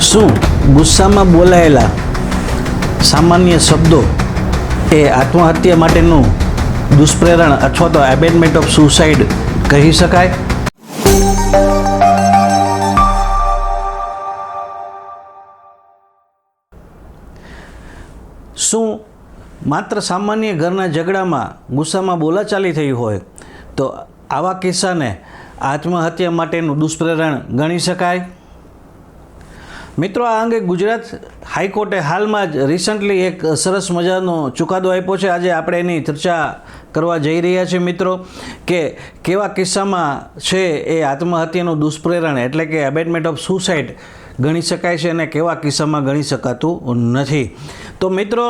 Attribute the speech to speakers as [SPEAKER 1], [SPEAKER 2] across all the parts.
[SPEAKER 1] શું ગુસ્સામાં બોલાયેલા સામાન્ય શબ્દો એ આત્મહત્યા માટેનું દુષ્પ્રેરણ અથવા તો એબેન્ડમેન્ટ ઓફ સુસાઇડ કહી શકાય? શું માત્ર સામાન્ય ઘરના ઝઘડામાં ગુસ્સામાં બોલાચાલી થઈ હોય તો આવા કિસ્સાને આત્મહત્યા માટેનું દુષ્પ્રેરણ ગણી શકાય? મિત્રો, આ અંગે ગુજરાત હાઈકોર્ટે હાલમાં જ રિસન્ટલી એક સરસ મજાનો ચુકાદો આપ્યો છે. આજે આપણે એની ચર્ચા કરવા જઈ રહ્યા છીએ મિત્રો, કે કેવા કિસ્સામાં છે એ આત્મહત્યાનું દુષ્પ્રેરણ એટલે કે એબેન્ડમેન્ટ ઓફ સુસાઇડ ગણી શકાય છે અને કેવા કિસ્સામાં ગણી શકાતું નથી. તો મિત્રો,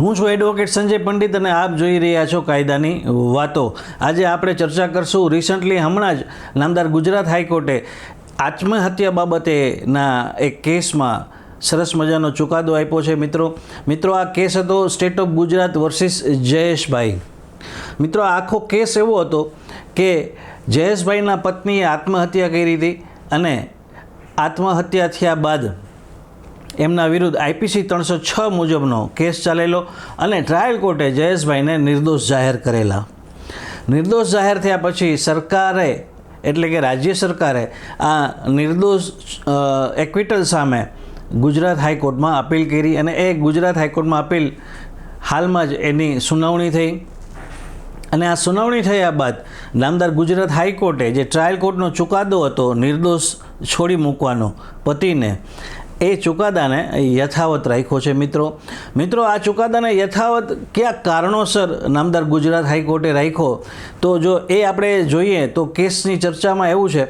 [SPEAKER 1] હું છું એડવોકેટ સંજય પંડિત અને આપ જોઈ રહ્યા છો કાયદાની વાતો. આજે આપણે ચર્ચા કરશું રિસન્ટલી હમણાં જ નામદાર ગુજરાત હાઈકોર્ટે આત્મહત્યા બાબતેના એક કેસમાં સરસ મજાનો ચુકાદો આપ્યો છે. મિત્રો આ કેસ હતો state of Gujarat versus Jayeshbhai. મિત્રો, આખો કેસ એવો હતો કે જયેશભાઈના પત્નીએ આત્મહત્યા કરી હતી અને આત્મહત્યા થયા બાદ એમના વિરુદ્ધ IPC 306 મુજબનો કેસ ચાલેલો અને ટ્રાયલ કોર્ટે જયેશભાઈને નિર્દોષ જાહેર કરેલા. નિર્દોષ જાહેર થયા પછી સરકારે એટલે કે રાજ્ય સરકારે આ નિર્દોષ એક્વિટલ સામે ગુજરાત હાઈકોર્ટમાં અપીલ કરી અને એ ગુજરાત હાઈકોર્ટમાં અપીલ હાલમાં જ એની સુનાવણી થઈ અને આ સુનાવણી થયા બાદ નામદાર ગુજરાત હાઈકોર્ટે જે ટ્રાયલ કોર્ટનો ચુકાદો હતો નિર્દોષ છોડી મૂકવાનો પતિને, એ ચુકાદાને યથાવત રાખ્યો છે. મિત્રો આ ચુકાદાને યથાવત કયા કારણોસર નામદાર ગુજરાત હાઈકોર્ટે રાખ્યો તો જો એ આપણે જોઈએ તો કેસની ચર્ચામાં એવું છે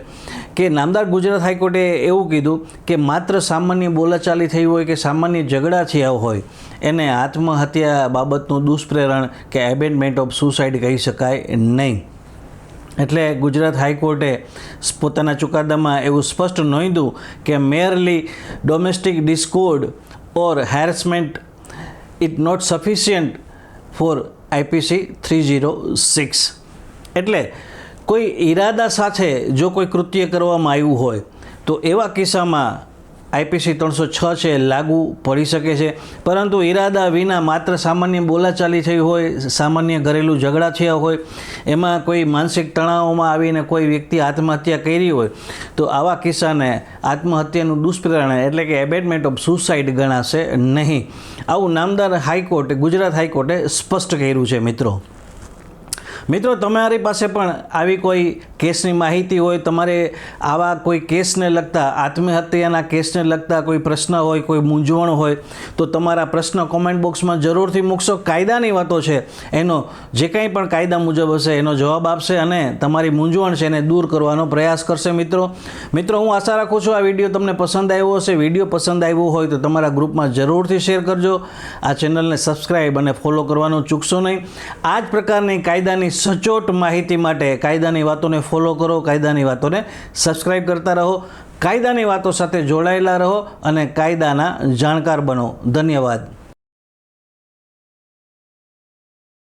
[SPEAKER 1] કે નામદાર ગુજરાત હાઈકોર્ટે એવું કીધું કે માત્ર સામાન્ય બોલાચાલી થઈ હોય કે સામાન્ય ઝઘડા થયા હોય એને આત્મહત્યા બાબતનું દુષ્પ્રેરણ કે એબેન્ડમેન્ટ ઓફ સુસાઇડ કહી શકાય નહીં. એટલે ગુજરાત હાઈકોર્ટે પોતાના ચુકાદામાં એવું સ્પષ્ટ નોંધ્યું કે merely domestic discord or harassment is not sufficient for IPC 306. એટલે કોઈ ઈરાદા સાથે જો કોઈ કૃત્ય કરવામાં આવ્યું હોય તો એવા કિસ્સામાં IPC 306 છે લાગુ પડી શકે છે, પરંતુ ઈરાદા વિના માત્ર સામાન્ય બોલાચાલી થઈ હોય, સામાન્ય ઘરેલું ઝઘડા થયા હોય, એમાં કોઈ માનસિક તણાવમાં આવીને કોઈ વ્યક્તિ આત્મહત્યા કરી હોય તો આવા કિસ્સાને આત્મહત્યાનું દુષ્પ્રેરણ એટલે કે એબેન્ડમેન્ટ ઓફ સુસાઇડ ગણાશે નહીં. આવું નામદાર હાઈકોર્ટે ગુજરાત હાઈકોર્ટે સ્પષ્ટ કર્યું છે. મિત્રો, તમારી પાસે પણ આવી કોઈ કેસની માહિતી હોય, તમારે આવા કોઈ કેસને લગતા આત્મહત્યાના કેસને લગતા કોઈ પ્રશ્ન હોય, કોઈ મૂંઝવણ હોય તો તમારા પ્રશ્ન કોમેન્ટ બોક્સમાં જરૂરથી મૂકશો. કાયદાની વાતો છે એનો જે કંઈ પણ કાયદા મુજબ હશે એનો જવાબ આપશે અને તમારી મૂંઝવણ છે એને દૂર કરવાનો પ્રયાસ કરશે. મિત્રો, હું આશા રાખું છું આ વિડીયો તમને પસંદ આવ્યો હશે. વિડીયો પસંદ આવ્યો હોય તો તમારા ગ્રુપમાં જરૂરથી શેર કરજો. આ ચેનલને સબસ્ક્રાઈબ અને ફોલો કરવાનું ચૂકશો નહીં. આ જ પ્રકારની કાયદાની સચોટ માહિતી માટે કાયદાની વાતોને ફોલો કરો, કાયદાની વાતોને સબસ્ક્રાઈબ કરતા રહો, કાયદાની વાતો સાથે જોડાયેલા રહો અને કાયદાના જાણકાર બનો. ધન્યવાદ.